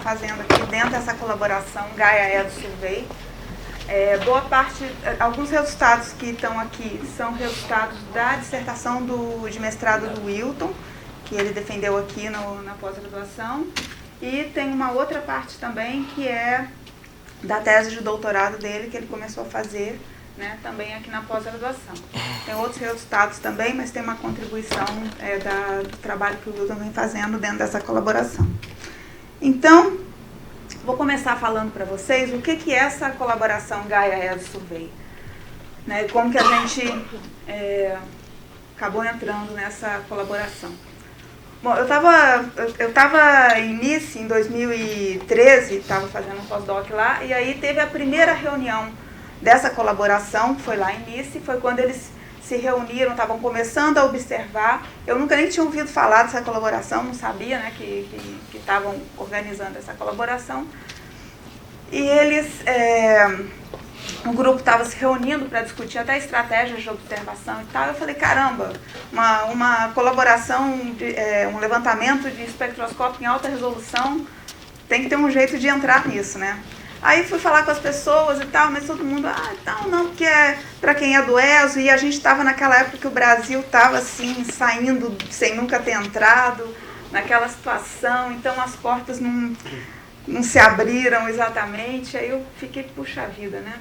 fazendo aqui dentro dessa colaboração Gaia Edu Survey. Boa parte, alguns resultados que estão aqui são resultados da dissertação de mestrado do Wilton, que ele defendeu aqui na pós-graduação, e tem uma outra parte também que é da tese de doutorado dele, que ele começou a fazer, né, também aqui na pós-graduação. Tem outros resultados também, mas tem uma contribuição do trabalho que o Wilton vem fazendo dentro dessa colaboração. Então, vou começar falando para vocês o que é essa colaboração Gaia Edu Survey, né, e como que a gente acabou entrando nessa colaboração. Bom, eu estava em Nice em 2013, estava fazendo um pós-doc lá, e aí teve a primeira reunião dessa colaboração, que foi lá em Nice, foi quando eles se reuniram, estavam começando a observar. Eu nunca nem tinha ouvido falar dessa colaboração, não sabia, né, que estavam organizando essa colaboração. E eles, o grupo estava se reunindo para discutir até estratégias de observação e tal. Eu falei, caramba, uma colaboração, um levantamento de espectroscópio em alta resolução, tem que ter um jeito de entrar nisso, né? Aí fui falar com as pessoas e tal, mas todo mundo, então não, porque é para quem é do ESO, e a gente estava naquela época que o Brasil estava assim, saindo sem nunca ter entrado, naquela situação, então as portas não se abriram exatamente, aí eu fiquei, puxa vida, né?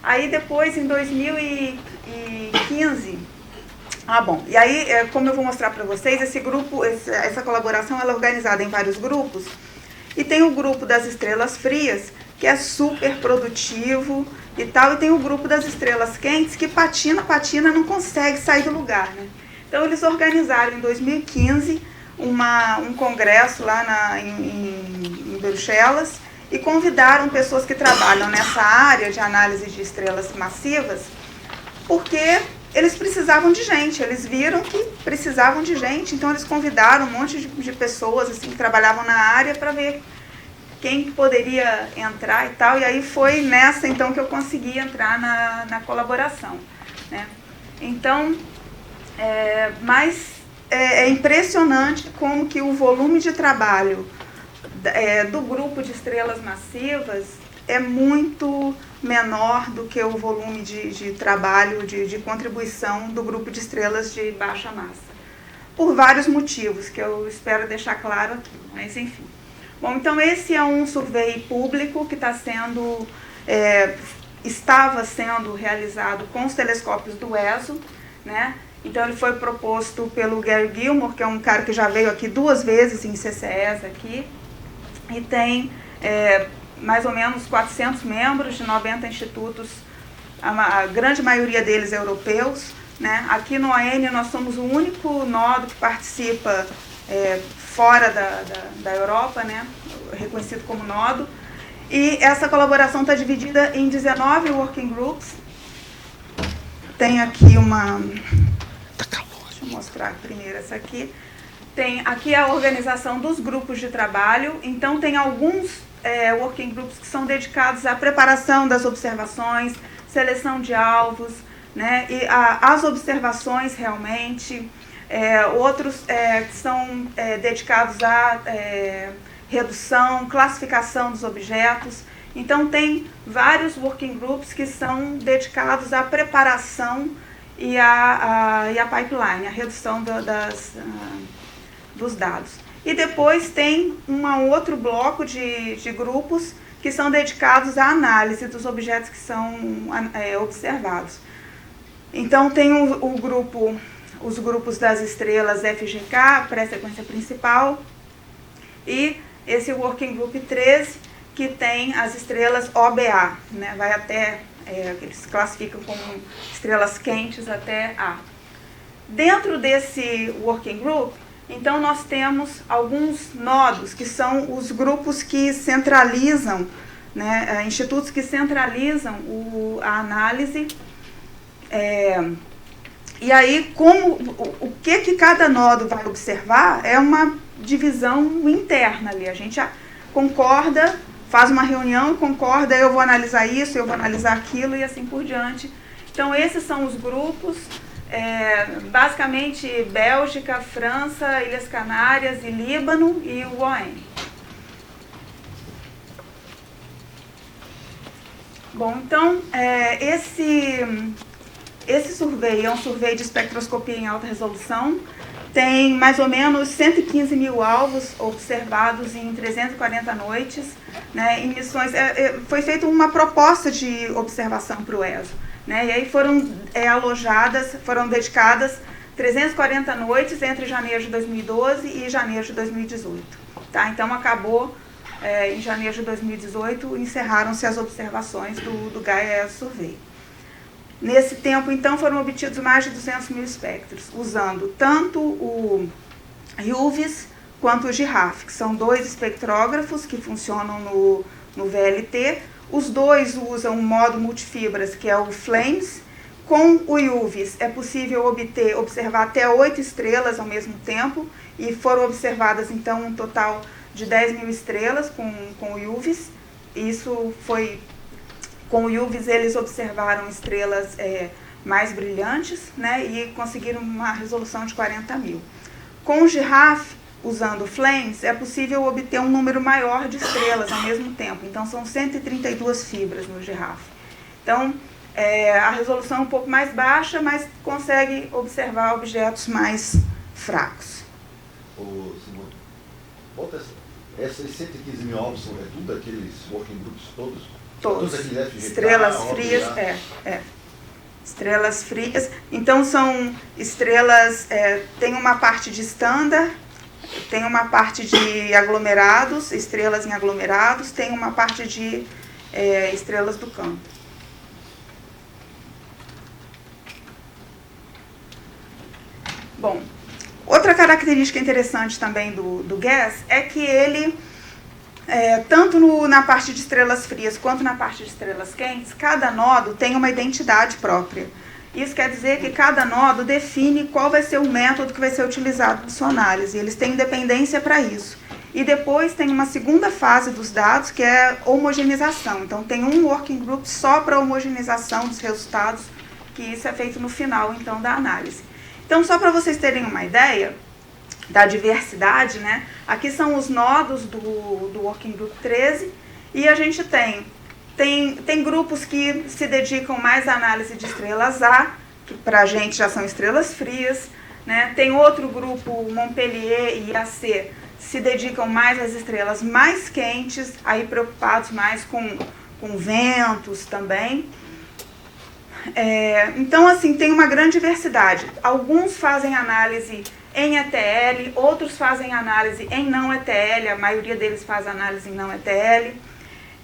Aí depois, em 2015, e aí, como eu vou mostrar para vocês, esse grupo, essa colaboração, ela é organizada em vários grupos, e tem o grupo das estrelas frias, que é super produtivo e tal, e tem o grupo das estrelas quentes, que patina, não consegue sair do lugar, né? Então, eles organizaram em 2015 um congresso lá em Bruxelas e convidaram pessoas que trabalham nessa área de análise de estrelas massivas, porque eles precisavam de gente, eles viram que precisavam de gente, então eles convidaram um monte de pessoas assim, que trabalhavam na área para ver quem poderia entrar e tal, e aí foi nessa então que eu consegui entrar na colaboração, né? Então, é impressionante como que o volume de trabalho do grupo de estrelas massivas é muito menor do que o volume de trabalho, de contribuição do grupo de estrelas de baixa massa, por vários motivos que eu espero deixar claro aqui, mas enfim. Bom, então esse é um survey público que estava sendo realizado com os telescópios do ESO, né? Então ele foi proposto pelo Gary Gilmore, que é um cara que já veio aqui 2 vezes em CCEs aqui, e tem mais ou menos 400 membros de 90 institutos, a grande maioria deles europeus, né? Aqui no ON nós somos o único nodo que participa fora da Europa, né, reconhecido como nodo, e essa colaboração está dividida em 19 working groups. Tem aqui deixa eu mostrar primeiro essa aqui. Tem aqui a organização dos grupos de trabalho, então tem alguns working groups que são dedicados à preparação das observações, seleção de alvos, né, e as observações realmente. Outros que são dedicados à redução, classificação dos objetos. Então, tem vários working groups que são dedicados à preparação e à pipeline, à redução dos dados. E depois tem um outro bloco de grupos que são dedicados à análise dos objetos que são observados. Então, tem os grupos das estrelas FGK, pré-sequência principal, e esse Working Group 13, que tem as estrelas OBA, né? Vai até, eles classificam como estrelas quentes até A. Dentro desse Working Group, então nós temos alguns nodos, que são os grupos que centralizam, né? Institutos que centralizam a análise. E aí, o que cada nodo vai observar é uma divisão interna ali. A gente concorda, faz uma reunião, concorda, eu vou analisar isso, eu vou analisar aquilo e assim por diante. Então, esses são os grupos, basicamente Bélgica, França, Ilhas Canárias e Líbano e o ON. Bom, então, esse survey é um survey de espectroscopia em alta resolução. Tem mais ou menos 115 mil alvos observados em 340 noites, né, em missões. Foi feita uma proposta de observação para o ESO, né, e aí foram foram dedicadas 340 noites entre janeiro de 2012 e janeiro de 2018. Tá? Então, acabou em janeiro de 2018, encerraram-se as observações do Gaia ESO Survey. Nesse tempo, então, foram obtidos mais de 200 mil espectros, usando tanto o UVIS quanto o GIRAF, que são dois espectrógrafos que funcionam no VLT. Os dois usam um modo multifibras, que é o FLAMES. Com o UVIS é possível observar até 8 estrelas ao mesmo tempo, e foram observadas, então, um total de 10 mil estrelas com o UVIS. Isso foi... Com o UVIS, eles observaram estrelas mais brilhantes, né, e conseguiram uma resolução de 40 mil. Com o GIRAF, usando o FLAMES, é possível obter um número maior de estrelas ao mesmo tempo. Então, são 132 fibras no GIRAF. Então, a resolução é um pouco mais baixa, mas consegue observar objetos mais fracos. Simone, volta essas 115 mil alvos, é tudo aqueles working groups todos? Todos. Estrelas frias, estrelas frias. Então, são estrelas, tem uma parte de standard, tem uma parte de aglomerados, estrelas em aglomerados, tem uma parte de estrelas do campo. Bom, outra característica interessante também do GAS é que ele... tanto na parte de estrelas frias quanto na parte de estrelas quentes, cada nodo tem uma identidade própria. Isso quer dizer que cada nodo define qual vai ser o método que vai ser utilizado na sua análise. Eles têm independência para isso. E depois tem uma segunda fase dos dados, que é a homogeneização. Então, tem um working group só para a homogeneização dos resultados, que isso é feito no final, então, da análise. Então, só para vocês terem uma ideia da diversidade, né? Aqui são os nodos do Working Group 13, e a gente tem grupos que se dedicam mais à análise de estrelas A, que para a gente já são estrelas frias, né? Tem outro grupo, Montpellier e IAC, se dedicam mais às estrelas mais quentes, aí preocupados mais com ventos também. Então, assim, tem uma grande diversidade. Alguns fazem análise em ETL, outros fazem análise em não ETL, a maioria deles faz análise em não ETL.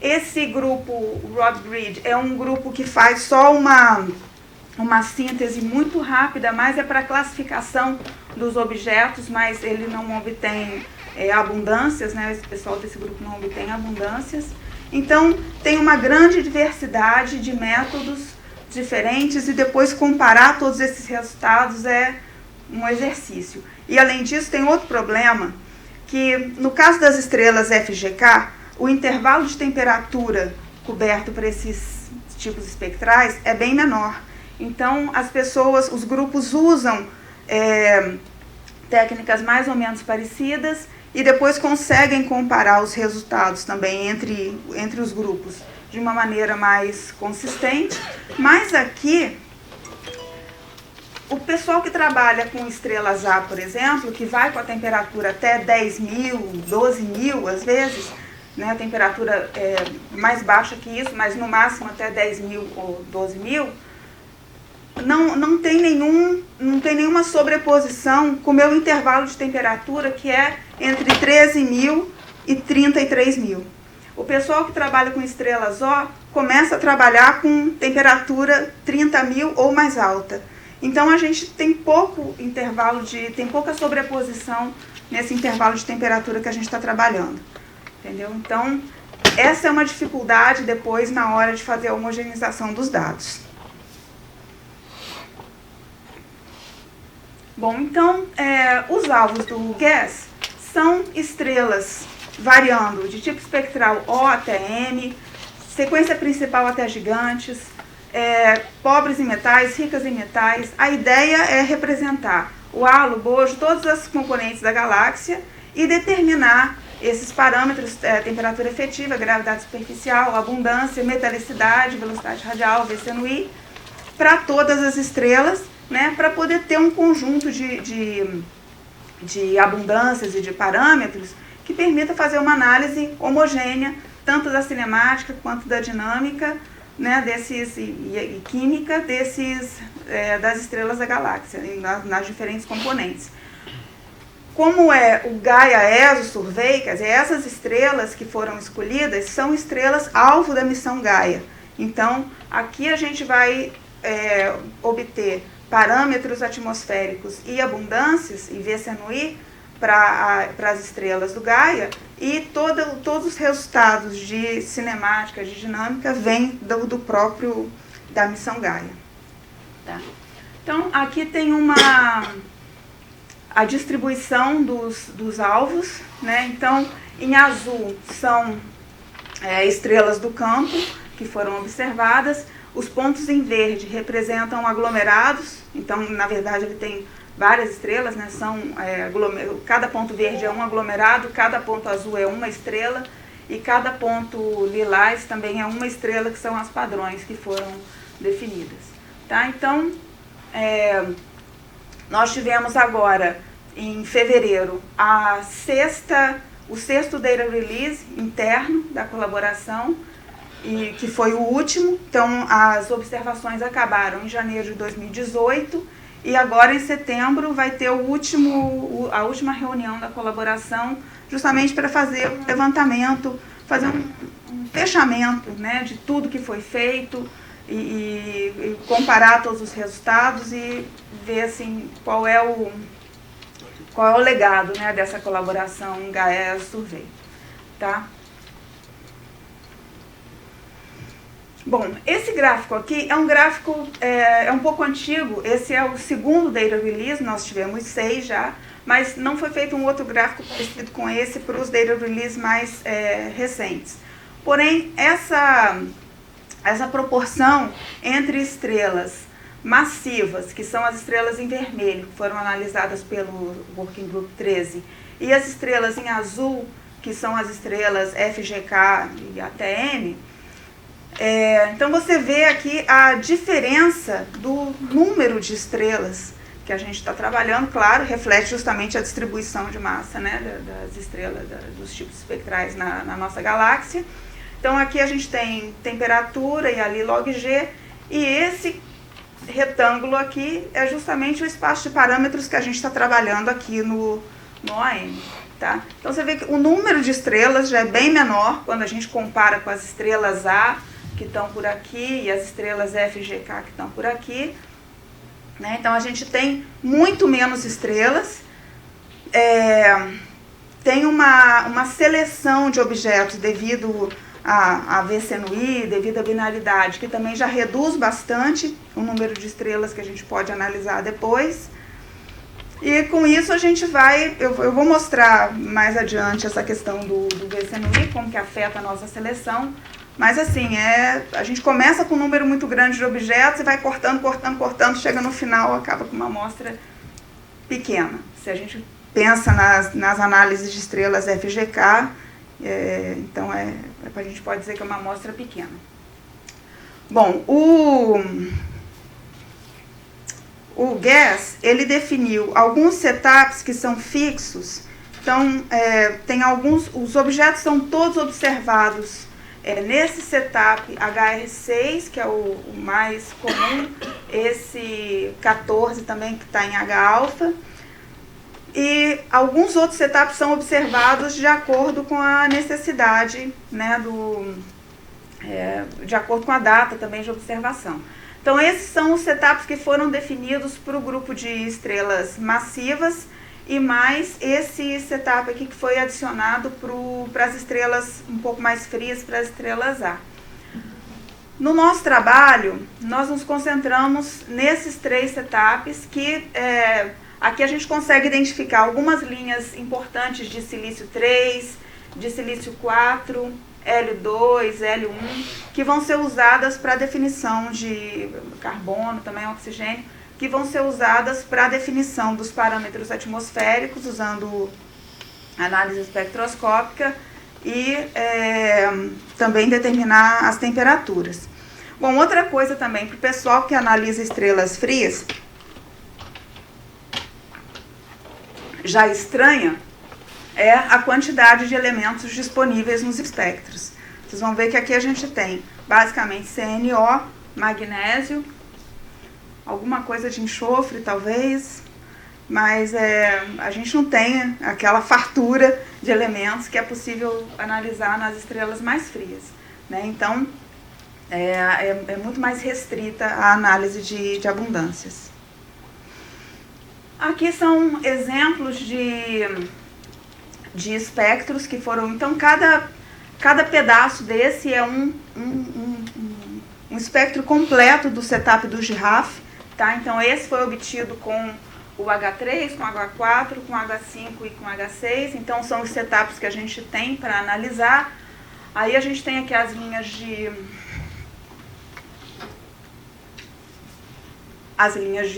Esse grupo, RodGrid, é um grupo que faz só uma síntese muito rápida, mas é para classificação dos objetos, mas ele não obtém abundâncias, né? Esse pessoal desse grupo não obtém abundâncias. Então, tem uma grande diversidade de métodos diferentes, e depois comparar todos esses resultados é um exercício. E, além disso, tem outro problema, que no caso das estrelas FGK, o intervalo de temperatura coberto por esses tipos espectrais é bem menor. Então, os grupos usam técnicas mais ou menos parecidas e depois conseguem comparar os resultados também entre os grupos de uma maneira mais consistente. Mas aqui, o pessoal que trabalha com estrelas A, por exemplo, que vai com a temperatura até 10 mil, 12 mil às vezes, né, a temperatura é mais baixa que isso, mas no máximo até 10 mil ou 12 mil, não tem nenhuma sobreposição com o meu intervalo de temperatura, que é entre 13 mil e 33 mil. O pessoal que trabalha com estrelas O começa a trabalhar com temperatura 30 mil ou mais alta. Então, a gente tem tem pouca sobreposição nesse intervalo de temperatura que a gente está trabalhando. Entendeu? Então, essa é uma dificuldade depois na hora de fazer a homogeneização dos dados. Bom, então, os alvos do GAS são estrelas variando de tipo espectral O até M, sequência principal até gigantes, pobres em metais, ricas em metais. A ideia é representar o halo, bojo, todas as componentes da galáxia e determinar esses parâmetros, temperatura efetiva, gravidade superficial, abundância, metalicidade, velocidade radial, VCNI, para todas as estrelas, né, para poder ter um conjunto de abundâncias e de parâmetros que permita fazer uma análise homogênea, tanto da cinemática quanto da dinâmica, né, e química das estrelas da galáxia, nas diferentes componentes. Como é o Gaia-ESO Survey, quer dizer, essas estrelas que foram escolhidas são estrelas alvo da missão Gaia. Então, aqui a gente vai obter parâmetros atmosféricos e abundâncias, e VCNI, para as estrelas do Gaia, e todos os resultados de cinemática, de dinâmica, vêm da missão Gaia. Tá? Então, aqui tem a distribuição dos alvos, né? Então, em azul são estrelas do campo que foram observadas. Os pontos em verde representam aglomerados, então, na verdade, ele tem várias estrelas, né? Cada ponto verde é um aglomerado, cada ponto azul é uma estrela, e cada ponto lilás também é uma estrela, que são as padrões que foram definidas. Tá? Então, nós tivemos agora, em fevereiro, o sexto data release interno da colaboração, e que foi o último. Então, as observações acabaram em janeiro de 2018, e agora em setembro vai ter a última reunião da colaboração, justamente para fazer um levantamento, fazer um fechamento, né, de tudo que foi feito, e comparar todos os resultados e ver assim, qual é o legado, né, dessa colaboração Gaia Survey. Tá? Bom, esse gráfico aqui é um gráfico um pouco antigo. Esse é o segundo data release, nós tivemos 6 já, mas não foi feito um outro gráfico parecido com esse para os data release mais recentes. Porém, essa proporção entre estrelas massivas, que são as estrelas em vermelho, que foram analisadas pelo Working Group 13, e as estrelas em azul, que são as estrelas FGK e ATM, então você vê aqui a diferença do número de estrelas que a gente está trabalhando. Claro, reflete justamente a distribuição de massa, né, das estrelas, dos tipos espectrais na nossa galáxia. Então aqui a gente tem temperatura e ali log G, e esse retângulo aqui é justamente o espaço de parâmetros que a gente está trabalhando aqui no OAM. Tá? Então você vê que o número de estrelas já é bem menor quando a gente compara com as estrelas A, que estão por aqui, e as estrelas FGK, que estão por aqui. Né? Então a gente tem muito menos estrelas, tem uma seleção de objetos devido a VCNI, devido à binaridade, que também já reduz bastante o número de estrelas que a gente pode analisar depois. E com isso a gente eu vou mostrar mais adiante essa questão do VCNI, como que afeta a nossa seleção. Mas assim, a gente começa com um número muito grande de objetos e vai cortando, chega no final, acaba com uma amostra pequena. Se a gente pensa nas análises de estrelas FGK, então a gente pode dizer que é uma amostra pequena. Bom, o Guess, ele definiu alguns setups que são fixos. Então, os objetos são todos observados nesse setup HR6, que é o mais comum, esse 14 também, que está em H-alfa, e alguns outros setups são observados de acordo com a necessidade, né, de acordo com a data também de observação. Então, esses são os setups que foram definidos para o grupo de estrelas massivas, e mais esse setup aqui que foi adicionado para as estrelas um pouco mais frias, para as estrelas A. No nosso trabalho, nós nos concentramos nesses 3 setups que aqui a gente consegue identificar algumas linhas importantes de silício 3, de silício 4, L2, L1, que vão ser usadas para definição de carbono, também oxigênio, que vão ser usadas para a definição dos parâmetros atmosféricos, usando análise espectroscópica e também determinar as temperaturas. Bom, outra coisa também, para o pessoal que analisa estrelas frias, já estranha, é a quantidade de elementos disponíveis nos espectros. Vocês vão ver que aqui a gente tem basicamente CNO, magnésio, alguma coisa de enxofre talvez, mas a gente não tem aquela fartura de elementos que é possível analisar nas estrelas mais frias, né? Então, é muito mais restrita a análise de abundâncias. Aqui são exemplos de espectros que foram... Então, cada pedaço desse é um espectro completo do setup do GIRAFF, tá? Então, esse foi obtido com o H3, com o H4, com o H5 e com o H6. Então, são os setups que a gente tem para analisar. Aí a gente tem aqui as linhas de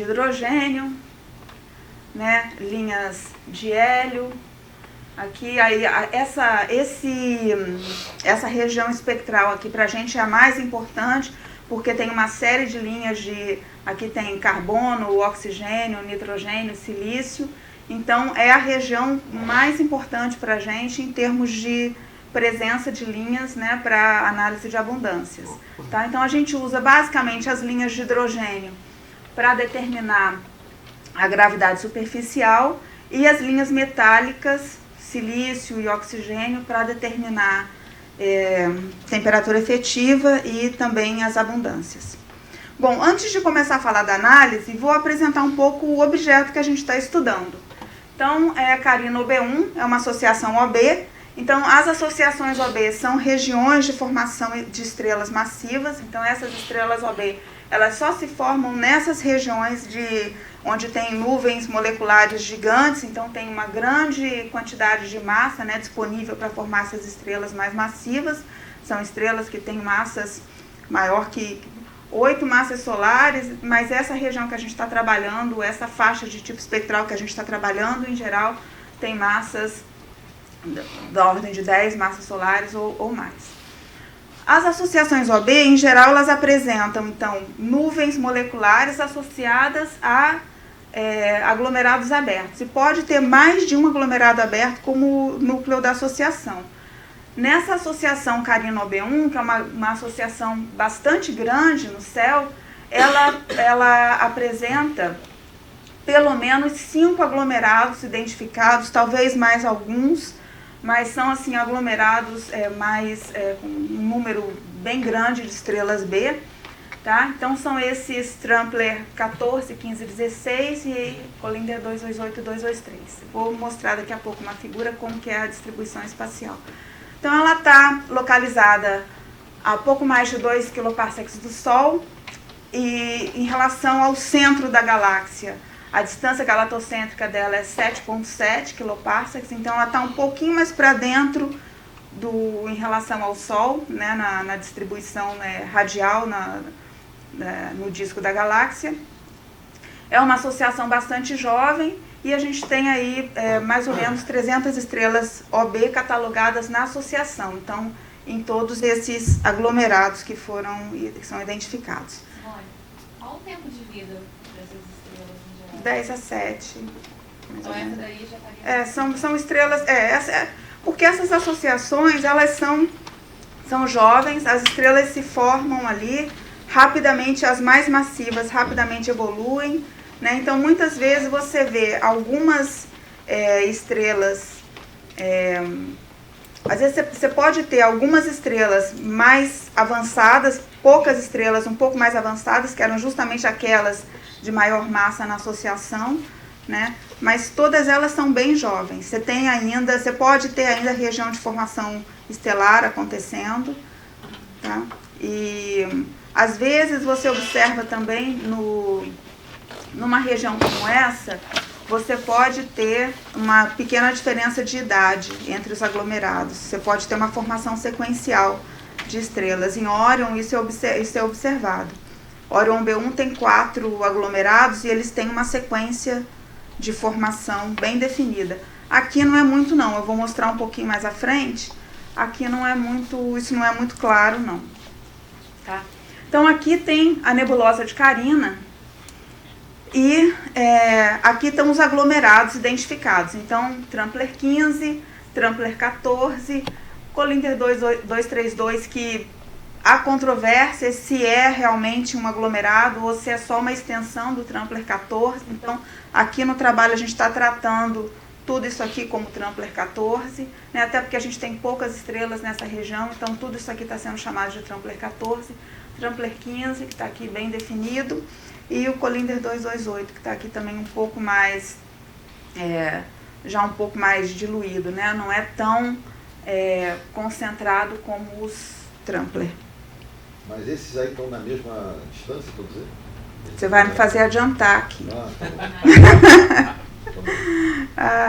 hidrogênio, né? Linhas de hélio. Aqui, aí, essa região espectral aqui para a gente é a mais importante, porque tem uma série de linhas aqui tem carbono, oxigênio, nitrogênio, silício. Então, é a região mais importante para a gente em termos de presença de linhas, né, para análise de abundâncias. Tá? Então, a gente usa basicamente as linhas de hidrogênio para determinar a gravidade superficial e as linhas metálicas, silício e oxigênio, para determinar temperatura efetiva e também as abundâncias. Bom, antes de começar a falar da análise, vou apresentar um pouco o objeto que a gente está estudando. Então, Carina OB1 é uma associação OB. Então, as associações OB são regiões de formação de estrelas massivas. Então, essas estrelas OB, elas só se formam nessas regiões onde tem nuvens moleculares gigantes. Então, tem uma grande quantidade de massa, né, disponível para formar essas estrelas mais massivas. São estrelas que têm massas maior que 8 massas solares, mas essa região que a gente está trabalhando, essa faixa de tipo espectral que a gente está trabalhando, em geral, tem massas da ordem de 10 massas solares ou mais. As associações OB, em geral, elas apresentam, então, nuvens moleculares associadas a aglomerados abertos. E pode ter mais de um aglomerado aberto como núcleo da associação. Nessa associação Carina OB1, que é uma associação bastante grande no céu, ela apresenta pelo menos 5 aglomerados identificados, talvez mais alguns, mas são assim aglomerados com um número bem grande de estrelas B, tá? Então são esses Trampler 14, 15, 16 e Colinder 228 e 223. Vou mostrar daqui a pouco uma figura como que é a distribuição espacial. Então ela está localizada a pouco mais de 2 quiloparsecs do Sol e em relação ao centro da galáxia, a distância galatocêntrica dela é 7,7 quiloparsecs, então ela está um pouquinho mais para dentro em relação ao Sol, né, na distribuição radial no disco da galáxia. É uma associação bastante jovem e a gente tem aí mais ou menos 300 estrelas OB catalogadas na associação, então em todos esses aglomerados que são identificados. Simone, qual o tempo de vida dessas estrelas em geral? 10 a 7. Então essa daí já estaria... São estrelas... porque essas associações, elas são jovens, as estrelas se formam ali, rapidamente as mais massivas rapidamente evoluem, né? Então muitas vezes você vê algumas estrelas... às vezes você pode ter algumas estrelas mais avançadas, poucas estrelas um pouco mais avançadas, que eram justamente aquelas de maior massa na associação, né? Mas todas elas são bem jovens. Você pode ter ainda região de formação estelar acontecendo, tá? E às vezes você observa também numa região como essa, você pode ter uma pequena diferença de idade entre os aglomerados. Você pode ter uma formação sequencial de estrelas. Em Órion, isso é observado. Órion B1 tem 4 aglomerados e eles têm uma sequência de formação bem definida. Aqui não é muito não, eu vou mostrar um pouquinho mais à frente. Aqui não é muito, isso não é muito claro não. Tá? Então aqui tem a nebulosa de Carina e aqui estão os aglomerados identificados. Então Trampler 15, Trampler 14, Colinder 232, que há controvérsia se é realmente um aglomerado ou se é só uma extensão do Trampler 14. Então aqui no trabalho a gente está tratando tudo isso aqui como Trampler 14, né? Até porque a gente tem poucas estrelas nessa região, então tudo isso aqui está sendo chamado de Trampler 14, Trampler 15, que está aqui bem definido, e o Colinder 228, que está aqui também um pouco mais, já um pouco mais diluído, né? Não é tão concentrado como os Trampler. Mas esses aí estão na mesma distância, estou dizendo? Você vai me fazer adiantar aqui.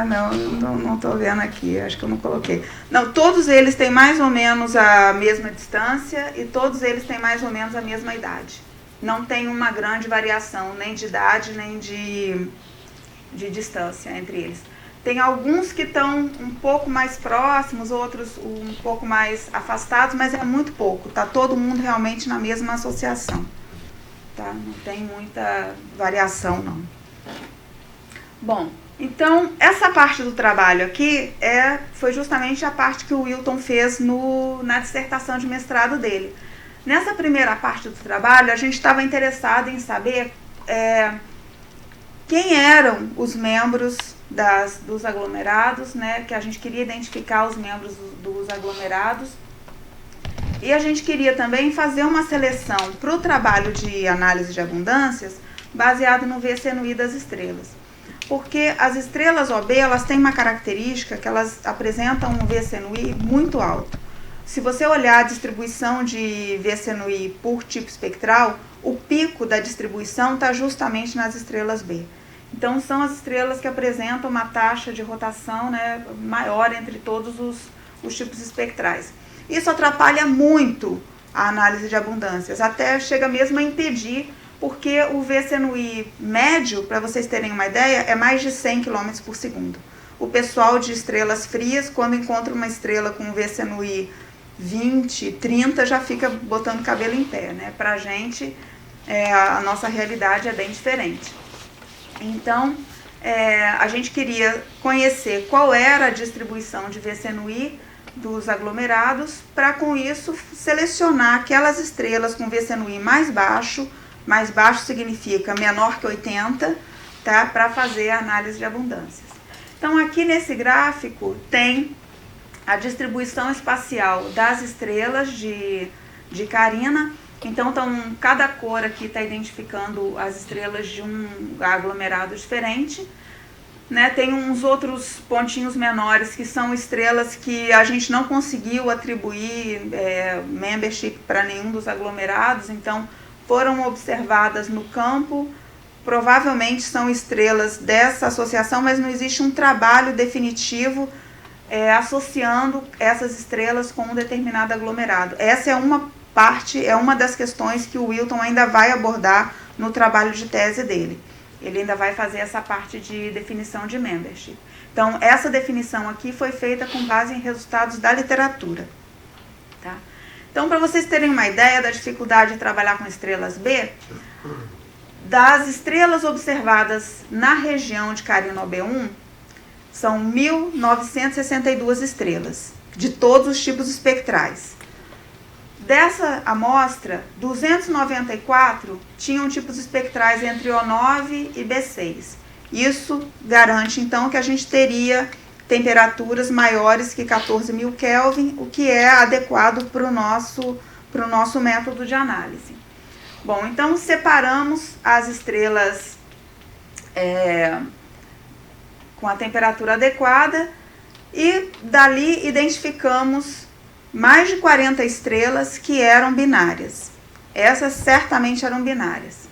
Não estou vendo aqui, acho que eu não coloquei. Não, todos eles têm mais ou menos a mesma distância e todos eles têm mais ou menos a mesma idade. Não tem uma grande variação, nem de idade, nem de distância entre eles. Tem alguns que estão um pouco mais próximos, outros um pouco mais afastados, mas é muito pouco. Está todo mundo realmente na mesma associação. Tá? Não tem muita variação, não. Bom, então essa parte do trabalho aqui foi justamente a parte que o Wilton fez na dissertação de mestrado dele. Nessa primeira parte do trabalho, a gente estava interessado em saber quem eram os membros dos aglomerados, né, que a gente queria identificar os membros dos aglomerados. E a gente queria também fazer uma seleção para o trabalho de análise de abundâncias baseado no VCNI das estrelas. Porque as estrelas OB, elas têm uma característica que elas apresentam um VCNI muito alto. Se você olhar a distribuição de VCNI por tipo espectral, o pico da distribuição está justamente nas estrelas B. Então, são as estrelas que apresentam uma taxa de rotação, né, maior entre todos os tipos espectrais. Isso atrapalha muito a análise de abundâncias, até chega mesmo a impedir, porque o VCNI médio, para vocês terem uma ideia, é mais de 100 km por segundo. O pessoal de estrelas frias, quando encontra uma estrela com um VCNI 20, 30, já fica botando cabelo em pé, né? Para a gente, a nossa realidade é bem diferente. Então, a gente queria conhecer qual era a distribuição de VCNI dos aglomerados, para com isso selecionar aquelas estrelas com VCNI mais baixo significa menor que 80, tá? Para fazer a análise de abundâncias. Então aqui nesse gráfico tem a distribuição espacial das estrelas de Carina. Então cada cor aqui está identificando as estrelas de um aglomerado diferente. Né, tem uns outros pontinhos menores que são estrelas que a gente não conseguiu atribuir membership para nenhum dos aglomerados, então foram observadas no campo, provavelmente são estrelas dessa associação, mas não existe um trabalho definitivo associando essas estrelas com um determinado aglomerado. Essa é uma das questões que o Wilton ainda vai abordar no trabalho de tese dele. Ele ainda vai fazer essa parte de definição de membership. Então, essa definição aqui foi feita com base em resultados da literatura. Tá? Então, para vocês terem uma ideia da dificuldade de trabalhar com estrelas B, das estrelas observadas na região de Carina OB1, são 1.962 estrelas, de todos os tipos espectrais. Dessa amostra, 294 tinham tipos espectrais entre O9 e B6. Isso garante, então, que a gente teria temperaturas maiores que 14.000 Kelvin, o que é adequado para o nosso método de análise. Bom, então separamos as estrelas com a temperatura adequada e dali identificamos mais de 40 estrelas que eram binárias. Essas certamente eram binárias.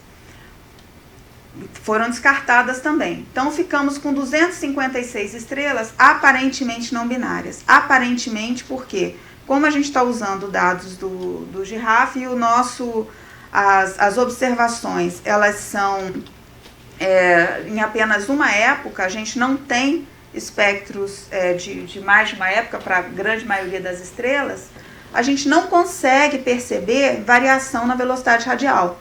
Foram descartadas também. Então, ficamos com 256 estrelas aparentemente não binárias. Aparentemente, porque, como a gente está usando dados do GIRAF e as observações, elas são em apenas uma época, a gente não tem espectros de mais de uma época para a grande maioria das estrelas, a gente não consegue perceber variação na velocidade radial.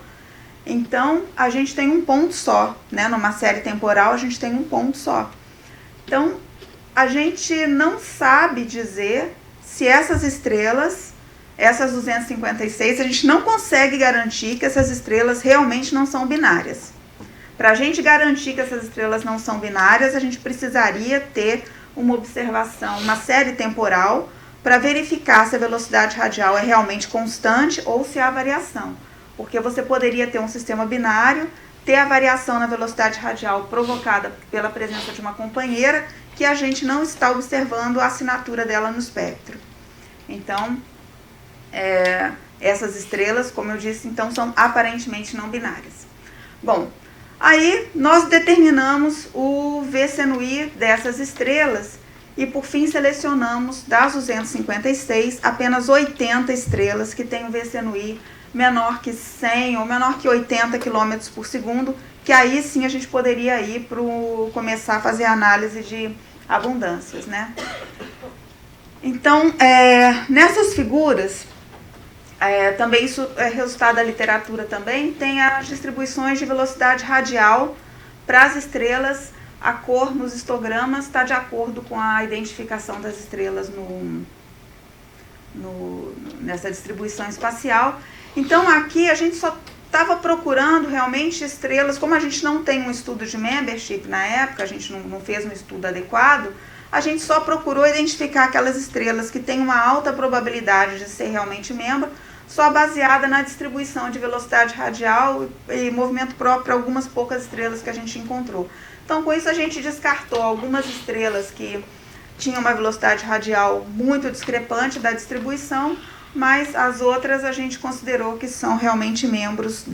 Então, a gente tem um ponto só, né? Numa série temporal, a gente tem um ponto só. Então, a gente não sabe dizer se essas estrelas, essas 256, a gente não consegue garantir que essas estrelas realmente não são binárias. Para a gente garantir que essas estrelas não são binárias, a gente precisaria ter uma observação, uma série temporal, para verificar se a velocidade radial é realmente constante ou se há variação. Porque você poderia ter um sistema binário, ter a variação na velocidade radial provocada pela presença de uma companheira que a gente não está observando a assinatura dela no espectro. Então, essas estrelas, como eu disse, então, são aparentemente não binárias. Bom, aí nós determinamos o VCNI dessas estrelas e, por fim, selecionamos das 256 apenas 80 estrelas que têm um VCNI menor que 100 ou menor que 80 km por segundo, que aí sim a gente poderia ir para começar a fazer análise de abundâncias, né? Então, nessas figuras, também isso é resultado da literatura também, tem as distribuições de velocidade radial para as estrelas. A cor nos histogramas está de acordo com a identificação das estrelas nessa distribuição espacial. Então, aqui a gente só estava procurando realmente estrelas, como a gente não tem um estudo de membership na época, a gente não fez um estudo adequado, a gente só procurou identificar aquelas estrelas que têm uma alta probabilidade de ser realmente membro, só baseada na distribuição de velocidade radial e movimento próprio para algumas poucas estrelas que a gente encontrou. Então, com isso, a gente descartou algumas estrelas que tinham uma velocidade radial muito discrepante da distribuição, mas as outras a gente considerou que são realmente membros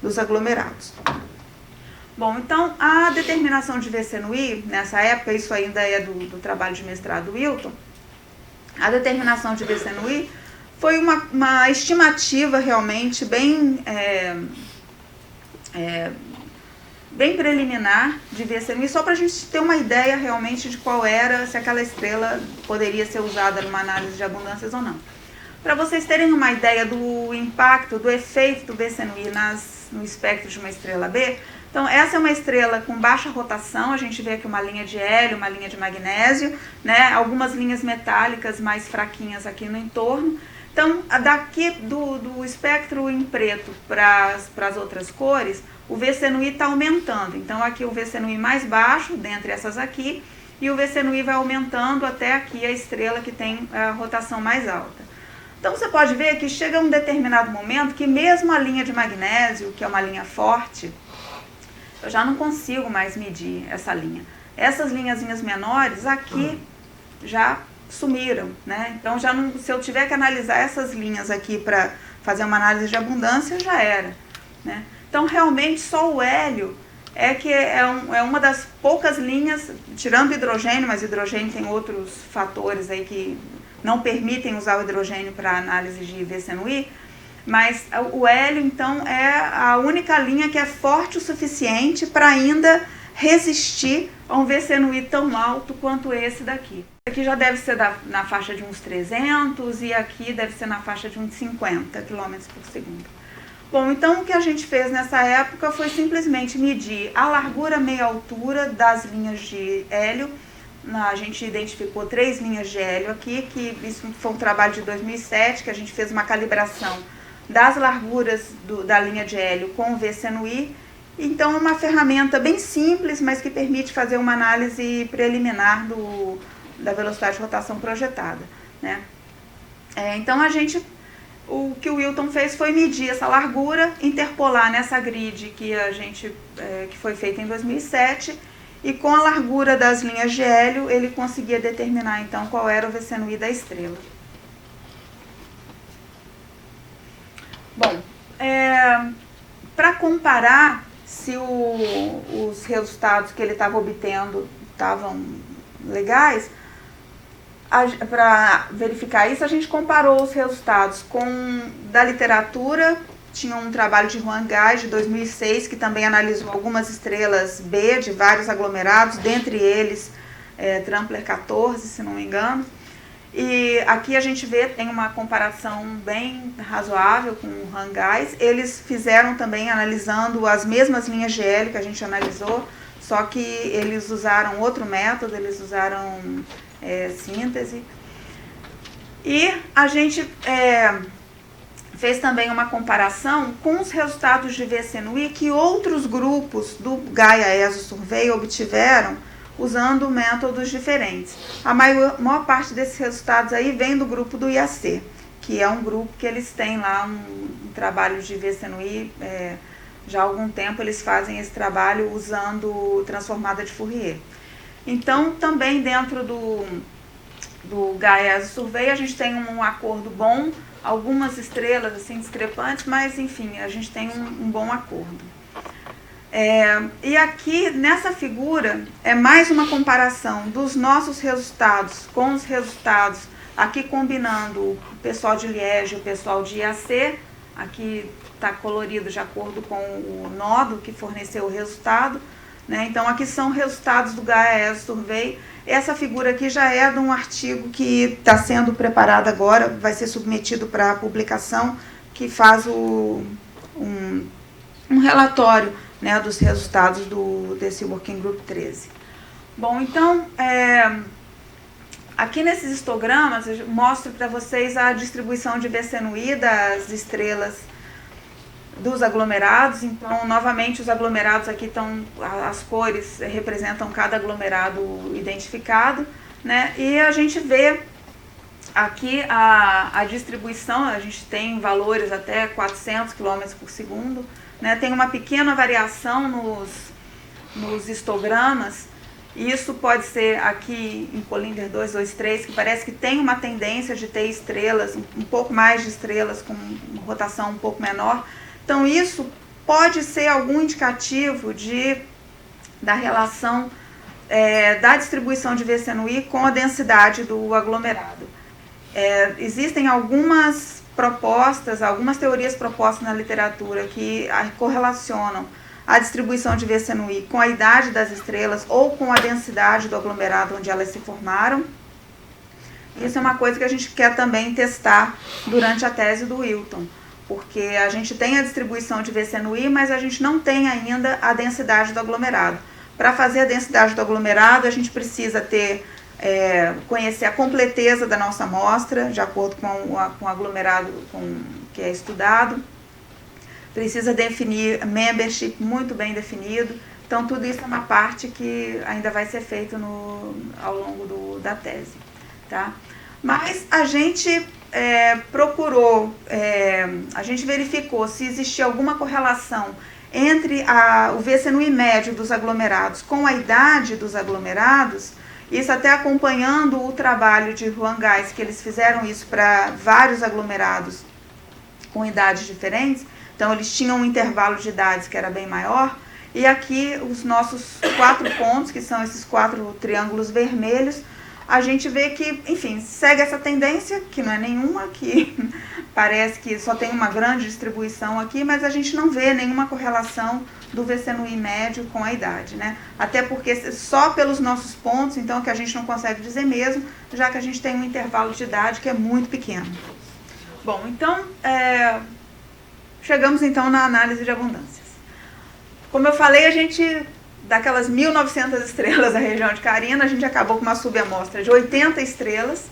dos aglomerados. Bom, então, a determinação de VCNI, nessa época, isso ainda é do trabalho de mestrado do Wilton, a determinação de VCNI foi uma estimativa realmente bem preliminar de VCNI, só para a gente ter uma ideia realmente de qual era, se aquela estrela poderia ser usada numa análise de abundâncias ou não. Para vocês terem uma ideia do impacto, do efeito do VCNI no espectro de uma estrela B, então essa é uma estrela com baixa rotação, a gente vê aqui uma linha de hélio, uma linha de magnésio, né, algumas linhas metálicas mais fraquinhas aqui no entorno. Então, daqui do espectro em preto para as outras cores, o VCNI está aumentando. Então, aqui o VCNI mais baixo, dentre essas aqui, e o VCNI vai aumentando até aqui a estrela que tem a rotação mais alta. Então, você pode ver que chega um determinado momento que mesmo a linha de magnésio, que é uma linha forte, eu já não consigo mais medir essa linha. Essas linhazinhas menores aqui já sumiram, né? Então, se eu tiver que analisar essas linhas aqui para fazer uma análise de abundância, já era, né? Então, realmente, só o hélio é uma das poucas linhas, tirando o hidrogênio, mas o hidrogênio tem outros fatores aí que não permitem usar o hidrogênio para análise de VCNI, mas o hélio, então, é a única linha que é forte o suficiente para ainda resistir a um VCNI tão alto quanto esse daqui. Aqui já deve ser na faixa de uns 300 e aqui deve ser na faixa de uns 50 km por segundo. Bom, então o que a gente fez nessa época foi simplesmente medir a largura meia altura das linhas de hélio. A gente identificou 3 linhas de hélio aqui, que isso foi um trabalho de 2007, que a gente fez uma calibração das larguras da linha de hélio com o VCNI. Então é uma ferramenta bem simples, mas que permite fazer uma análise preliminar da velocidade de rotação projetada, né? Então o que o Wilton fez foi medir essa largura, interpolar nessa grid que foi feita em 2007, e com a largura das linhas de hélio ele conseguia determinar então qual era o VCNI da estrela. Bom, para comparar se os resultados que ele estava obtendo estavam legais, para verificar isso, a gente comparou os resultados da literatura. Tinha um trabalho de Juan Gay, de 2006, que também analisou algumas estrelas B de vários aglomerados, dentre eles Trampler 14, se não me engano. E aqui a gente vê, tem uma comparação bem razoável com o Rangais. Eles fizeram também analisando as mesmas linhas de hélio que a gente analisou, só que eles usaram outro método, eles usaram síntese. E a gente fez também uma comparação com os resultados de VSNUI que outros grupos do Gaia-ESO Survey obtiveram usando métodos diferentes. A maior parte desses resultados aí vem do grupo do IAC, que é um grupo que eles têm lá um trabalho de VSNUI, já há algum tempo eles fazem esse trabalho usando transformada de Fourier. Então, também dentro do Gaia-ESO Survey a gente tem um acordo bom, algumas estrelas assim discrepantes, mas enfim, a gente tem um bom acordo. E aqui nessa figura é mais uma comparação dos nossos resultados com os resultados, aqui combinando o pessoal de Liege e o pessoal de IAC, aqui está colorido de acordo com o nodo que forneceu o resultado, né? Então aqui são resultados do Gaia-ESO Survey. Essa figura aqui já é de um artigo que está sendo preparado agora, vai ser submetido para publicação, que faz um relatório, né, dos resultados desse Working Group 13. Bom, então, aqui nesses histogramas eu mostro para vocês a distribuição de VSNUI das estrelas dos aglomerados. Então, novamente, os aglomerados aqui estão, as cores representam cada aglomerado identificado, né? E a gente vê aqui a distribuição, a gente tem valores até 400 km por segundo, né? Tem uma pequena variação nos histogramas, e isso pode ser aqui em Colinder 223, que parece que tem uma tendência de ter estrelas, um pouco mais de estrelas com uma rotação um pouco menor. Então isso pode ser algum indicativo da relação da distribuição de VSNUI com a densidade do aglomerado. Existem algumas propostas, algumas teorias propostas na literatura que correlacionam a distribuição de VSNUI com a idade das estrelas ou com a densidade do aglomerado onde elas se formaram. Isso é uma coisa que a gente quer também testar durante a tese do Wilton, porque a gente tem a distribuição de VSNUI, mas a gente não tem ainda a densidade do aglomerado. Para fazer a densidade do aglomerado, a gente precisa conhecer a completeza da nossa amostra, de acordo com o aglomerado que é estudado. Precisa definir membership muito bem definido. Então, tudo isso é uma parte que ainda vai ser feito ao longo da tese. Tá? Mas a gente a gente verificou se existia alguma correlação entre o VSNUI médio dos aglomerados com a idade dos aglomerados, isso até acompanhando o trabalho de Rangais, que eles fizeram isso para vários aglomerados com idades diferentes. Então, eles tinham um intervalo de idades que era bem maior. E aqui, os nossos 4 pontos, que são esses 4 triângulos vermelhos, a gente vê que, enfim, segue essa tendência, que não é nenhuma, que parece que só tem uma grande distribuição aqui, mas a gente não vê nenhuma correlação do VSNUI médio com a idade, né? Até porque só pelos nossos pontos, então, que a gente não consegue dizer mesmo, já que a gente tem um intervalo de idade que é muito pequeno. Bom, então, chegamos então na análise de abundâncias. Como eu falei, a gente, daquelas 1.900 estrelas da região de Carina, a gente acabou com uma subamostra de 80 estrelas,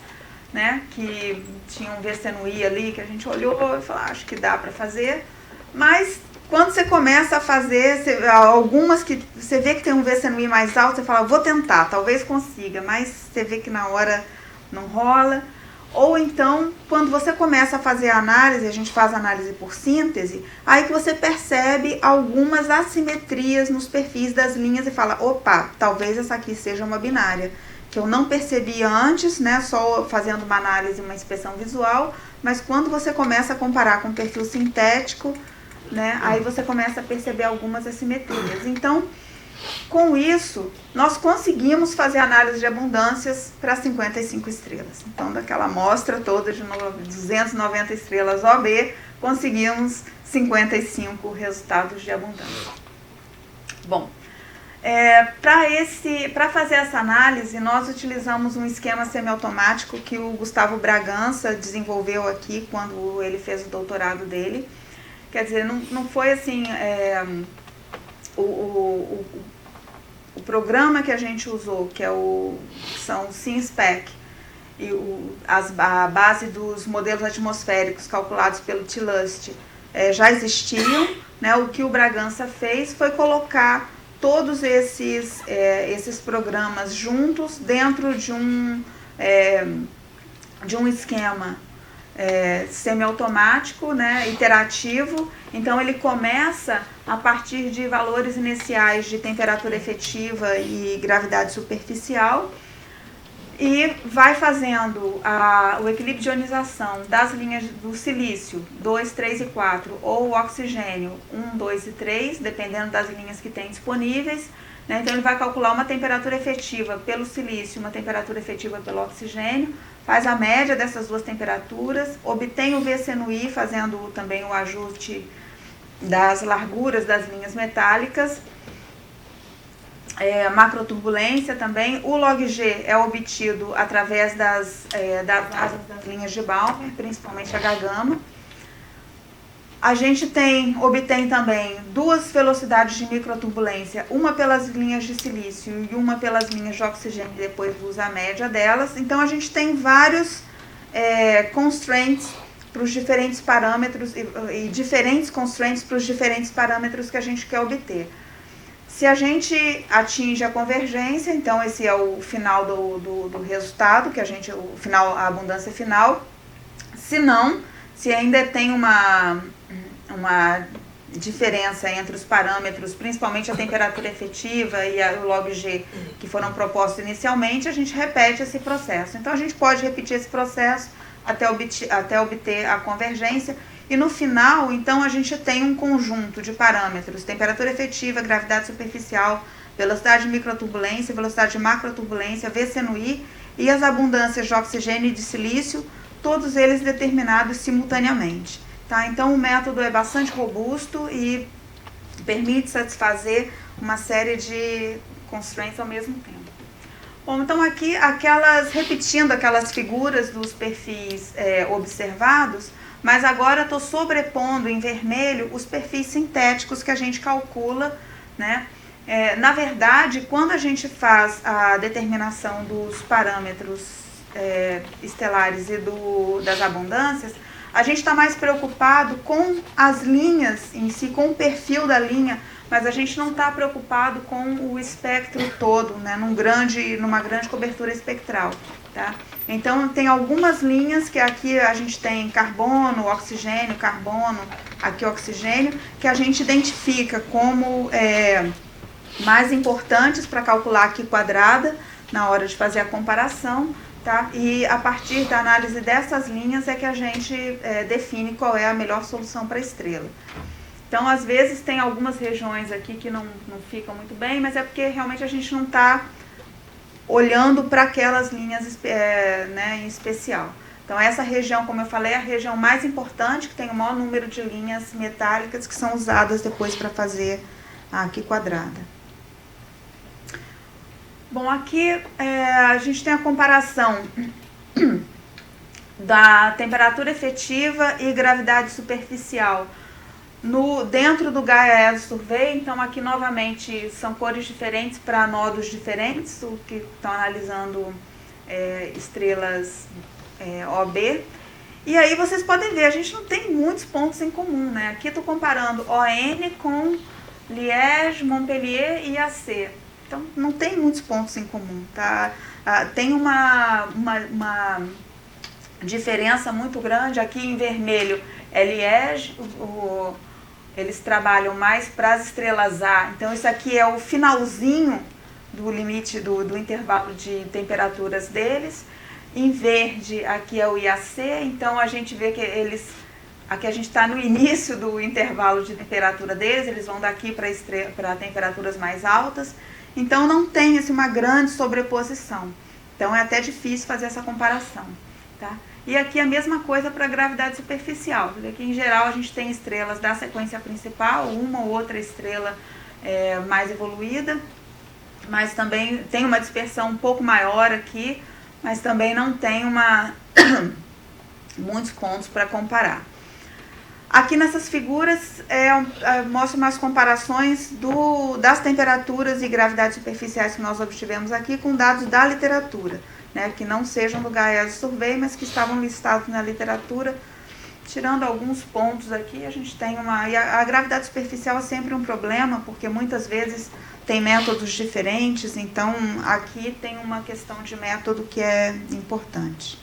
né, que tinham um VSNUI ali, que a gente olhou e falou, acho que dá para fazer. Mas quando você começa a fazer, algumas que você vê que tem um VSNUI mais alto, você fala, vou tentar, talvez consiga, mas você vê que na hora não rola. Ou então, quando você começa a fazer a análise, a gente faz a análise por síntese, aí que você percebe algumas assimetrias nos perfis das linhas e fala, opa, talvez essa aqui seja uma binária, que eu não percebi antes, né, só fazendo uma análise, uma inspeção visual, mas quando você começa a comparar com o perfil sintético, né, aí você começa a perceber algumas assimetrias. Então, com isso, nós conseguimos fazer análise de abundâncias para 55 estrelas. Então, daquela amostra toda de 290 estrelas OB, conseguimos 55 resultados de abundância. Bom, Para fazer essa análise, nós utilizamos um esquema semiautomático que o Gustavo Bragança desenvolveu aqui quando ele fez o doutorado dele. Quer dizer, não foi assim, o programa que a gente usou, que são o SimSpec, e a base dos modelos atmosféricos calculados pelo TLUST já existiam, né? O que o Bragança fez foi colocar todos esses programas juntos dentro de um esquema semiautomático, né, iterativo. Então ele começa a partir de valores iniciais de temperatura efetiva e gravidade superficial e vai fazendo o equilíbrio de ionização das linhas do silício 2, 3 e 4 ou o oxigênio 1, 2 e 3, dependendo das linhas que tem disponíveis, né? Então ele vai calcular uma temperatura efetiva pelo silício, uma temperatura efetiva pelo oxigênio, faz a média dessas duas temperaturas, obtém o VC no I fazendo também o ajuste das larguras das linhas metálicas, macroturbulência também. O log-G é obtido através das asas das linhas de Balmer, principalmente H-gama. A gente obtém também duas velocidades de microturbulência, uma pelas linhas de silício e uma pelas linhas de oxigênio, depois usa a média delas. Então a gente tem vários constraints para os diferentes parâmetros e diferentes constraints para os diferentes parâmetros que a gente quer obter. Se a gente atinge a convergência, então esse é o final do resultado, a abundância final. Se não, se ainda tem uma diferença entre os parâmetros, principalmente a temperatura efetiva e o log-G que foram propostos inicialmente, a gente repete esse processo. Então a gente pode repetir esse processo até obter a convergência. E no final, então, a gente tem um conjunto de parâmetros, temperatura efetiva, gravidade superficial, velocidade de microturbulência, velocidade de macroturbulência, VC no I e as abundâncias de oxigênio e de silício, todos eles determinados simultaneamente. Tá? Então, o método é bastante robusto e permite satisfazer uma série de constraints ao mesmo tempo. Bom, então aqui, repetindo aquelas figuras dos perfis observados, mas agora estou sobrepondo em vermelho os perfis sintéticos que a gente calcula, né? Na verdade, quando a gente faz a determinação dos parâmetros estelares e das abundâncias, a gente está mais preocupado com as linhas em si, com o perfil da linha, mas a gente não está preocupado com o espectro todo, né? Numa grande cobertura espectral. Tá? Então, tem algumas linhas que aqui a gente tem carbono, oxigênio, carbono, aqui oxigênio, que a gente identifica como mais importantes para calcular aqui quadrada, na hora de fazer a comparação, tá? E a partir da análise dessas linhas é que a gente define qual é a melhor solução para a estrela. Então, às vezes, tem algumas regiões aqui que não ficam muito bem, mas é porque realmente a gente não está olhando para aquelas linhas em especial. Então, essa região, como eu falei, é a região mais importante, que tem o maior número de linhas metálicas que são usadas depois para fazer a aqui quadrada. Bom, aqui a gente tem a comparação da temperatura efetiva e gravidade superficial dentro do Gaia Earth Survey. Então aqui novamente são cores diferentes para nodos diferentes, o que estão analisando estrelas OB. E aí vocês podem ver, a gente não tem muitos pontos em comum, né? Aqui estou comparando ON com Liège, Montpellier e AC. Então não tem muitos pontos em comum, tá? Tem uma diferença muito grande. Aqui em vermelho é Liège, eles trabalham mais para as estrelas A. Então, isso aqui é o finalzinho do limite do intervalo de temperaturas deles. Em verde, aqui é o IAC. Então, a gente vê que aqui a gente está no início do intervalo de temperatura deles. Eles vão daqui para temperaturas mais altas. Então, não tem uma grande sobreposição. Então, é até difícil fazer essa comparação. Tá? E aqui a mesma coisa para a gravidade superficial. Aqui, em geral, a gente tem estrelas da sequência principal, uma ou outra estrela mais evoluída, mas também tem uma dispersão um pouco maior aqui, mas também não tem muitos pontos para comparar. Aqui nessas figuras mostram umas comparações das temperaturas e gravidades superficiais que nós obtivemos aqui com dados da literatura, né, que não sejam do Gaia Survey, mas que estavam listados na literatura. Tirando alguns pontos aqui, a gente tem e a gravidade superficial é sempre um problema, porque muitas vezes tem métodos diferentes, então aqui tem uma questão de método que é importante.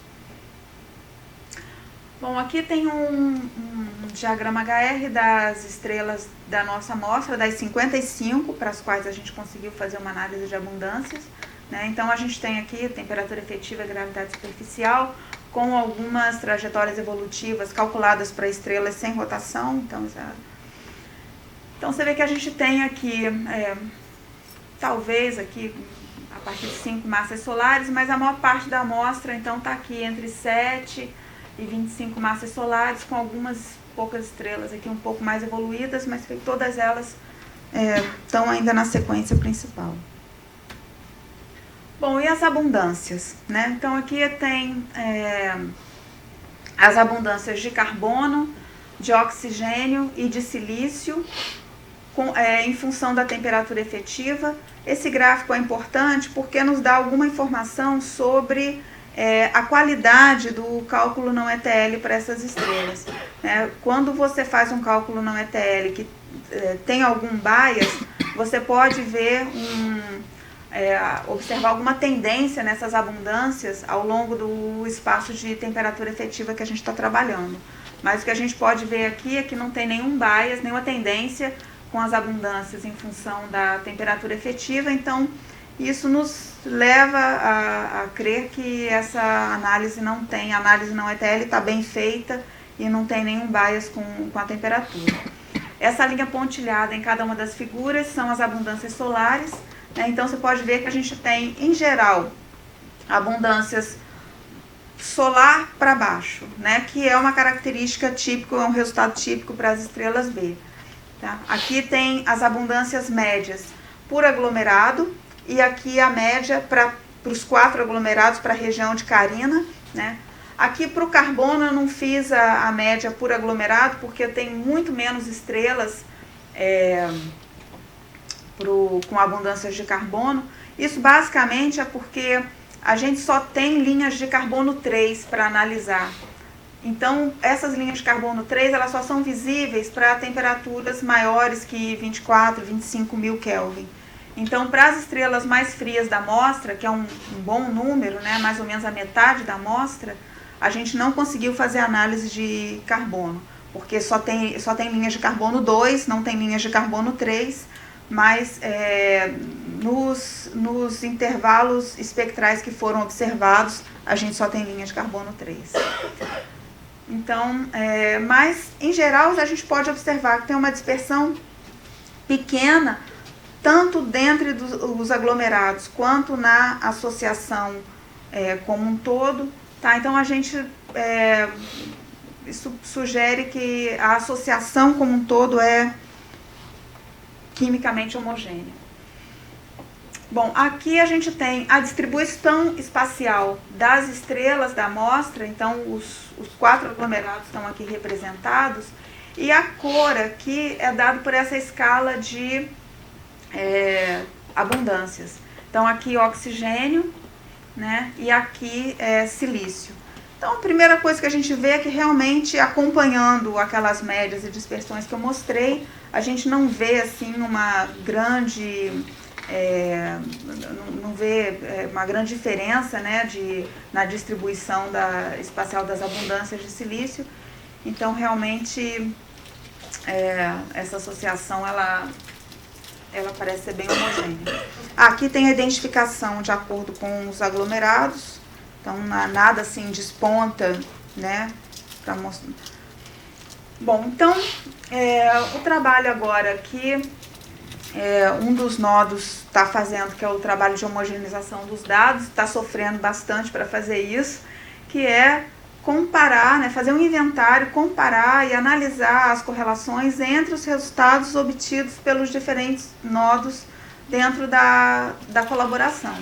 Bom, aqui tem um diagrama HR das estrelas da nossa amostra, das 55, para as quais a gente conseguiu fazer uma análise de abundâncias, né? Então a gente tem aqui temperatura efetiva e gravidade superficial, com algumas trajetórias evolutivas calculadas para estrelas sem rotação. Então você vê que a gente tem aqui, talvez aqui a partir de 5 massas solares, mas a maior parte da amostra então está aqui entre 7 e 25 massas solares, com algumas poucas estrelas aqui um pouco mais evoluídas, mas que todas elas estão ainda na sequência principal. Bom, e as abundâncias, né? Então aqui tem as abundâncias de carbono, de oxigênio e de silício, em função da temperatura efetiva. Esse gráfico é importante porque nos dá alguma informação sobre a qualidade do cálculo não ETL para essas estrelas, né? Quando você faz um cálculo não ETL que tem algum bias, você pode ver observar alguma tendência nessas abundâncias ao longo do espaço de temperatura efetiva que a gente está trabalhando. Mas o que a gente pode ver aqui é que não tem nenhum bias, nenhuma tendência com as abundâncias em função da temperatura efetiva, então isso nos leva a crer que essa análise não ETL está bem feita e não tem nenhum bias com a temperatura. Essa linha pontilhada em cada uma das figuras são as abundâncias solares, né? Então você pode ver que a gente tem, em geral, abundâncias solar para baixo, né? Que é uma característica típica, é um resultado típico para as estrelas B. Tá? Aqui tem as abundâncias médias por aglomerado, e aqui a média para os 4 aglomerados para a região de Carina, né? Aqui para o carbono eu não fiz a média por aglomerado, porque tem muito menos estrelas com abundâncias de carbono. Isso basicamente é porque a gente só tem linhas de carbono 3 para analisar. Então, essas linhas de carbono 3, elas só são visíveis para temperaturas maiores que 24, 25 mil Kelvin. Então, para as estrelas mais frias da amostra, que é um bom número, né, mais ou menos a metade da amostra, a gente não conseguiu fazer análise de carbono, porque só tem linhas de carbono 2, não tem linhas de carbono 3, mas nos intervalos espectrais que foram observados, a gente só tem linhas de carbono 3. Então, mas em geral a gente pode observar que tem uma dispersão pequena, tanto dentro dos aglomerados quanto na associação como um todo. Tá? Então a gente, isso sugere que a associação como um todo é quimicamente homogênea. Bom, aqui a gente tem a distribuição espacial das estrelas da amostra, então os 4 aglomerados estão aqui representados, e a cor aqui é dada por essa escala de abundâncias. Então aqui oxigênio, né, e aqui silício. Então a primeira coisa que a gente vê é que realmente, acompanhando aquelas médias e dispersões que eu mostrei, a gente não vê assim uma grande uma grande diferença, né, na distribuição espacial das abundâncias de silício. Então realmente essa associação ela parece ser bem homogênea. Aqui tem a identificação de acordo com os aglomerados, então nada assim desponta, né, para mostrar. Bom, então o trabalho agora aqui, um dos nodos está fazendo, que é o trabalho de homogeneização dos dados, está sofrendo bastante para fazer isso, que é comparar, né, fazer um inventário, comparar e analisar as correlações entre os resultados obtidos pelos diferentes nodos dentro da colaboração.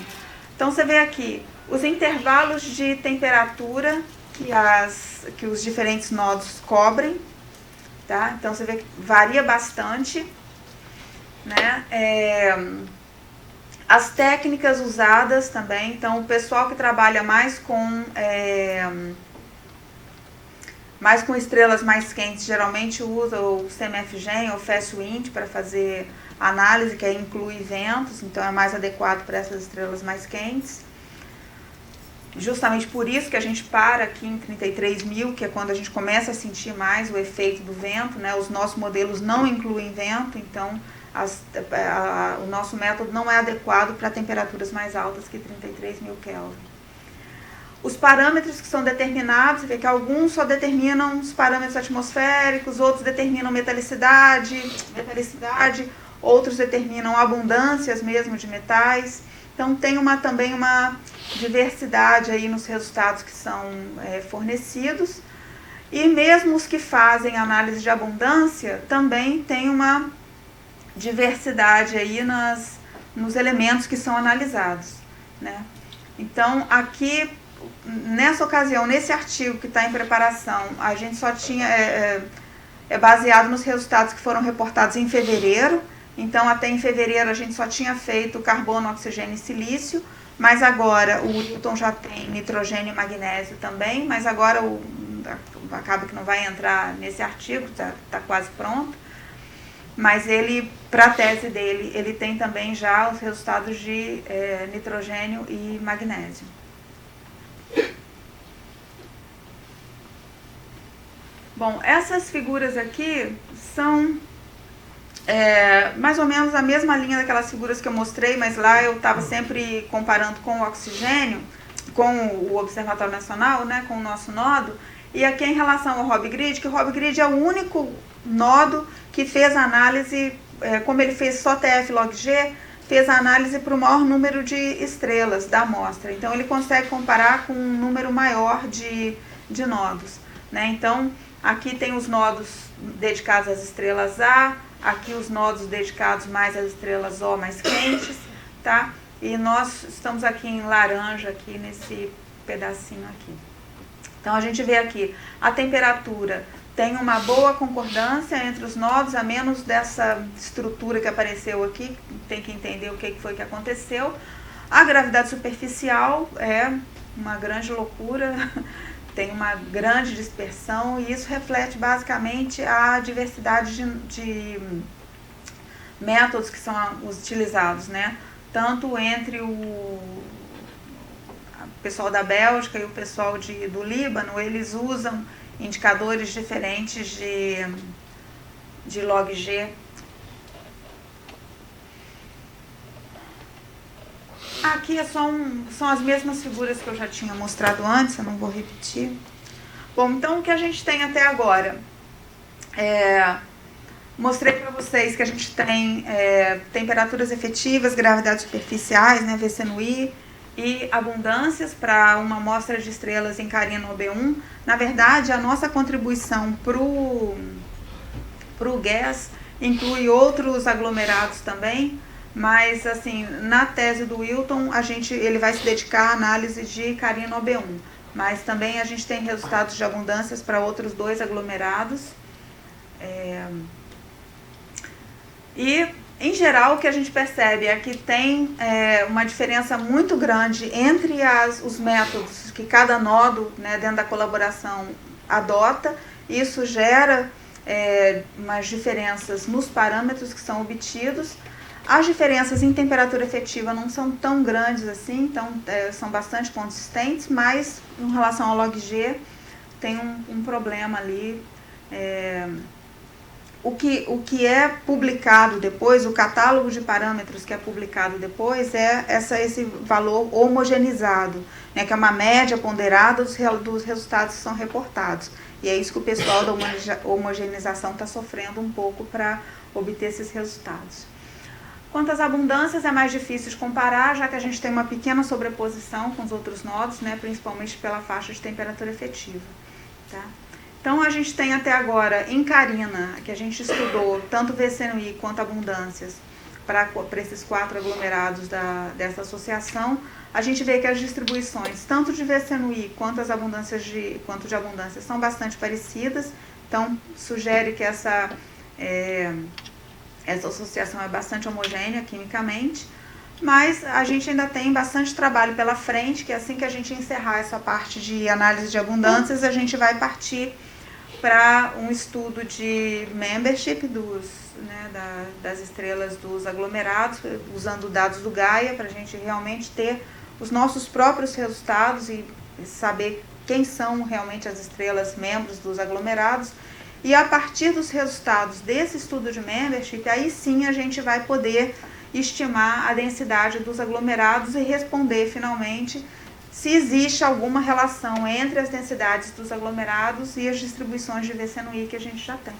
Então você vê aqui os intervalos de temperatura que os diferentes nodos cobrem, tá? Então você vê que varia bastante, né? As técnicas usadas também, então o pessoal que trabalha mais com estrelas mais quentes geralmente usa o CMFGEM ou Fast Wind para fazer análise, que aí inclui ventos, então é mais adequado para essas estrelas mais quentes. Justamente por isso que a gente para aqui em 33.000, que é quando a gente começa a sentir mais o efeito do vento, né? Os nossos modelos não incluem vento, então o nosso método não é adequado para temperaturas mais altas que 33.000 Kelvin. Os parâmetros que são determinados, você vê que alguns só determinam os parâmetros atmosféricos, outros determinam metalicidade, outros determinam abundâncias mesmo de metais. Então tem também uma diversidade aí nos resultados que são fornecidos. E mesmo os que fazem análise de abundância também tem uma diversidade aí nos elementos que são analisados, né? Então aqui, nessa ocasião, nesse artigo que está em preparação, a gente só tinha, é baseado nos resultados que foram reportados em fevereiro. Então até em fevereiro a gente só tinha feito carbono, oxigênio e silício, mas agora o Wilton já tem nitrogênio e magnésio também, mas agora acaba que não vai entrar nesse artigo, está quase pronto. Mas ele, para a tese dele, ele tem também já os resultados de nitrogênio e magnésio. Bom, essas figuras aqui são mais ou menos a mesma linha daquelas figuras que eu mostrei, mas lá eu estava sempre comparando com o oxigênio, com o Observatório Nacional, né, com o nosso nodo. E aqui em relação ao RobGrid, que o RobGrid é o único nodo que fez a análise, como ele fez só TF-log-G, fez a análise para o maior número de estrelas da amostra. Então ele consegue comparar com um número maior de nodos, né? Então aqui tem os nodos dedicados às estrelas A, aqui os nodos dedicados mais às estrelas O mais quentes, tá? E nós estamos aqui em laranja, aqui nesse pedacinho aqui. Então a gente vê aqui, a temperatura tem uma boa concordância entre os nodos, a menos dessa estrutura que apareceu aqui, tem que entender o que foi que aconteceu. A gravidade superficial é uma grande loucura, tem uma grande dispersão, e isso reflete basicamente a diversidade de métodos que são utilizados, né? Tanto entre o pessoal da Bélgica e o pessoal do Líbano, eles usam indicadores diferentes de log-G. Aqui são as mesmas figuras que eu já tinha mostrado antes, eu não vou repetir. Bom, então o que a gente tem até agora? Mostrei para vocês que a gente tem temperaturas efetivas, gravidades superficiais, né, VCNI, e abundâncias para uma amostra de estrelas em Carina OB1. Na verdade, a nossa contribuição para o GAS inclui outros aglomerados também, mas assim, na tese do Wilton, ele vai se dedicar à análise de Carina OB1, mas também a gente tem resultados de abundâncias para outros 2 aglomerados. E, em geral, o que a gente percebe é que tem uma diferença muito grande entre os métodos que cada nodo, né, dentro da colaboração adota. Isso gera umas diferenças nos parâmetros que são obtidos. As diferenças em temperatura efetiva não são tão grandes assim, então são bastante consistentes, mas em relação ao log-G tem um problema ali. O que é publicado depois, o catálogo de parâmetros que é publicado depois, é esse valor homogeneizado, né, que é uma média ponderada dos resultados que são reportados. E é isso que o pessoal da homogeneização está sofrendo um pouco para obter esses resultados. Quanto às abundâncias, é mais difícil de comparar, já que a gente tem uma pequena sobreposição com os outros nodos, né, principalmente pela faixa de temperatura efetiva. Tá? Então, a gente tem até agora, em Carina, que a gente estudou tanto VCNI quanto abundâncias, para esses 4 aglomerados dessa associação, a gente vê que as distribuições, tanto de VCNI quanto de abundância, são bastante parecidas. Então, sugere que essa associação é bastante homogênea quimicamente, mas a gente ainda tem bastante trabalho pela frente, que assim que a gente encerrar essa parte de análise de abundâncias, a gente vai partir para um estudo de membership das estrelas dos aglomerados, usando dados do Gaia, para a gente realmente ter os nossos próprios resultados e saber quem são realmente as estrelas membros dos aglomerados. E a partir dos resultados desse estudo de membership, aí sim a gente vai poder estimar a densidade dos aglomerados e responder finalmente se existe alguma relação entre as densidades dos aglomerados e as distribuições de VCNI que a gente já tem.